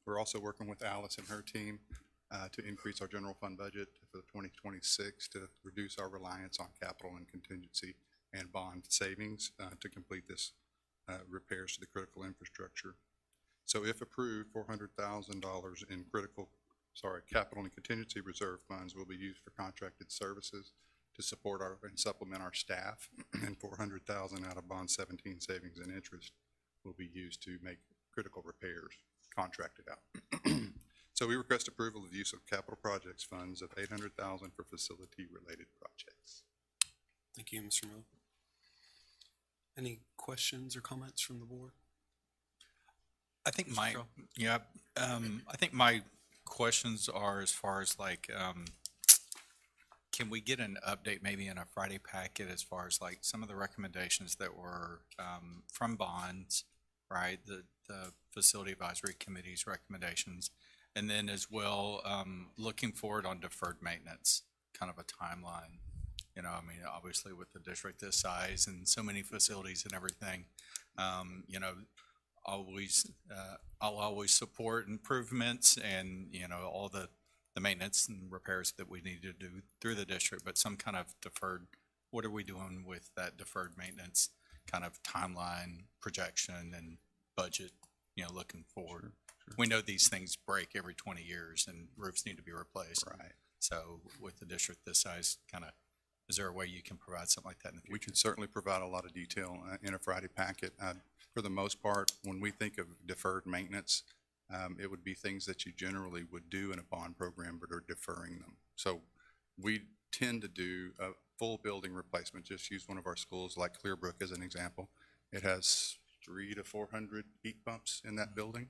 We're also working with Alice and her team to increase our general fund budget for 2026 to reduce our reliance on capital and contingency and bond savings to complete this repairs to the critical infrastructure. So if approved, $400,000 in capital and contingency reserve funds will be used for contracted services to support and supplement our staff, and $400,000 out of bond 17 savings and interest will be used to make critical repairs contracted out. So we request approval of the use of capital projects funds of $800,000 for facility-related projects. Thank you, Mr. Miller. Any questions or comments from the board? I think Mr. Trell? I think my questions are as far as like, can we get an update maybe in a Friday packet as far as like some of the recommendations that were from bonds, right? The facility advisory committee's recommendations, and then as well, looking forward on deferred maintenance, kind of a timeline. You know, I mean, obviously with the district this size and so many facilities and everything, you know, I'll always support improvements and, you know, all the maintenance and repairs that we need to do through the district, but some kind of deferred, what are we doing with that deferred maintenance kind of timeline, projection, and budget, you know, looking forward? Sure. We know these things break every 20 years and roofs need to be replaced. Right. So with the district this size, kind of, is there a way you can provide something like that in the future? We can certainly provide a lot of detail in a Friday packet. For the most part, when we think of deferred maintenance, it would be things that you generally would do in a bond program but are deferring them. So we tend to do a full building replacement. Just use one of our schools like Clearbrook as an example. It has 300 to 400 heat pumps in that building.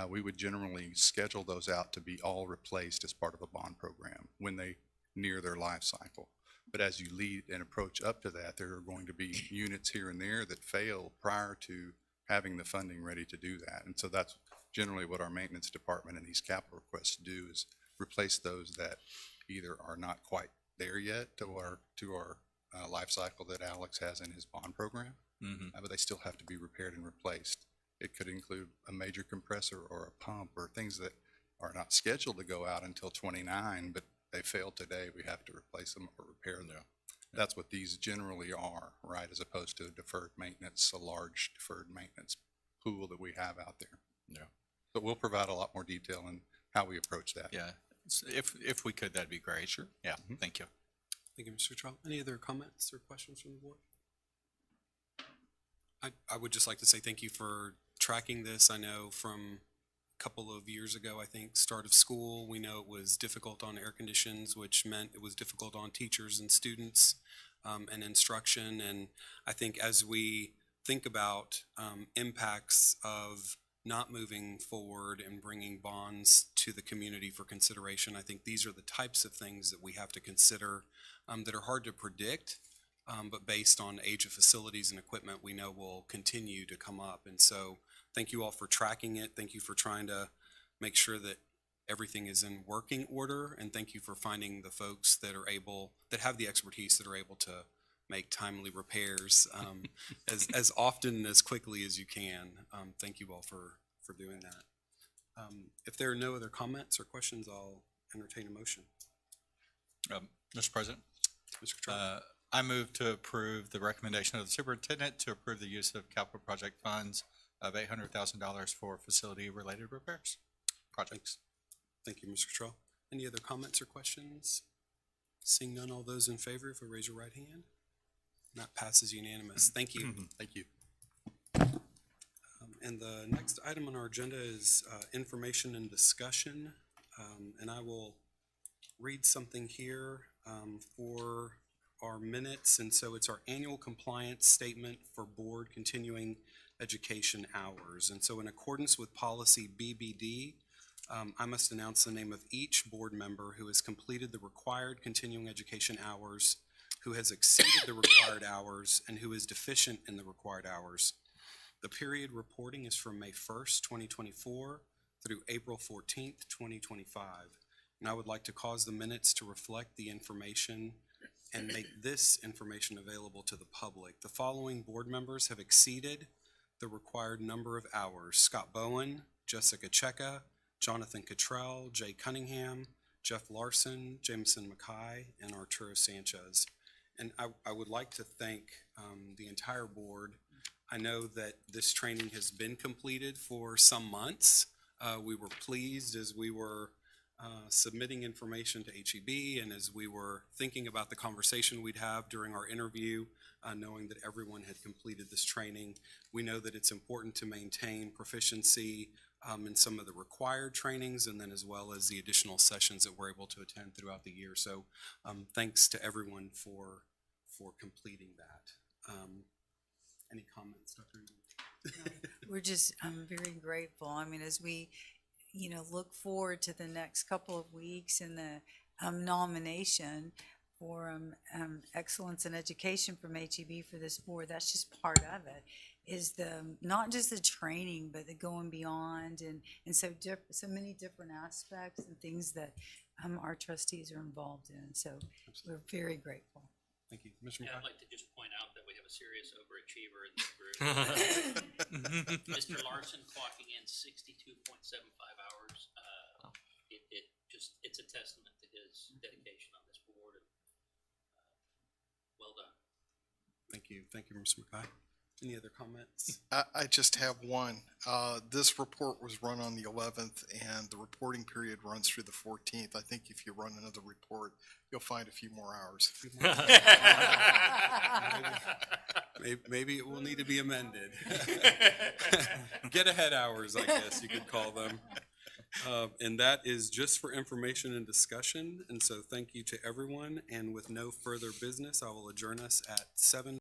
We would generally schedule those out to be all replaced as part of a bond program when they near their life cycle. But as you lead and approach up to that, there are going to be units here and there that fail prior to having the funding ready to do that. And so that's generally what our maintenance department and these capital requests do, is replace those that either are not quite there yet to our life cycle that Alex has in his bond program, but they still have to be repaired and replaced. It could include a major compressor or a pump or things that are not scheduled to go out until 29, but they failed today. We have to replace them or repair them. That's what these generally are, right? As opposed to deferred maintenance, a large deferred maintenance pool that we have out there. Yeah. But we'll provide a lot more detail in how we approach that. Yeah. If we could, that'd be great. Sure. Yeah. Thank you. Thank you, Mr. Trell. Any other comments or questions from the board? I would just like to say thank you for tracking this. I know from a couple of years ago, I think, start of school, we know it was difficult on air conditions, which meant it was difficult on teachers and students and instruction. And I think as we think about impacts of not moving forward and bringing bonds to the community for consideration, I think these are the types of things that we have to consider that are hard to predict, but based on age of facilities and equipment, we know will continue to come up. And so thank you all for tracking it. Thank you for trying to make sure that everything is in working order. And thank you for finding the folks that are able, that have the expertise, that are able to make timely repairs as often and as quickly as you can. Thank you all for doing that. If there are no other comments or questions, I'll entertain a motion. Mr. President, Mr. Trump. I move to approve the recommendation of the superintendent to approve the use of capital project funds of $800,000 for facility-related repairs projects. Thank you, Mr. Trell. Any other comments or questions? Seeing none, all those in favor, if you raise your right hand. And that passes unanimous. Thank you. Thank you. And the next item on our agenda is information and discussion. And I will read something here for our minutes. And so it's our annual compliance statement for board continuing education hours. And so in accordance with policy BBD, I must announce the name of each board member who has completed the required continuing education hours, who has exceeded the required hours, and who is deficient in the required hours. The period reporting is from May 1st, 2024 through April 14th, 2025. And I would like to cause the minutes to reflect the information and make this information available to the public. The following board members have exceeded the required number of hours: Scott Bowen, Jessica Cheka, Jonathan Cottrell, Jay Cunningham, Jeff Larson, Jameson Mackay, and Arturo Sanchez. And I would like to thank the entire board. I know that this training has been completed for some months. We were pleased as we were submitting information to HEB and as we were thinking about the conversation we'd have during our interview, knowing that everyone had completed this training. We know that it's important to maintain proficiency in some of the required trainings, and then as well as the additional sessions that we're able to attend throughout the year. So thanks to everyone for completing that. Any comments, Dr. Eden? We're just very grateful. I mean, as we, look forward to the next couple of weeks and the nomination for excellence in education from HEB for this board, that's just part of it. Is not just the training, but the going beyond and so many different aspects and things that our trustees are involved in. So we're very grateful. Thank you. Mr. Yeah, McCoy? I'd like to just point out that we have a serious overachiever in this group. Mr. Larson clocking in 62.75 hours. It's a testament to his dedication on this board. And, well done. Thank you. Thank you, Mr. McKay. Any other comments? I just have one. This report was run on the 11th, and the reporting period runs through the 14th. I think if you run another report, you'll find a few more hours. Maybe it will need to be amended. Get ahead hours, I guess you could call them. And that is just for information and discussion. And so thank you to everyone. And with no further business, I will adjourn us at 7:00.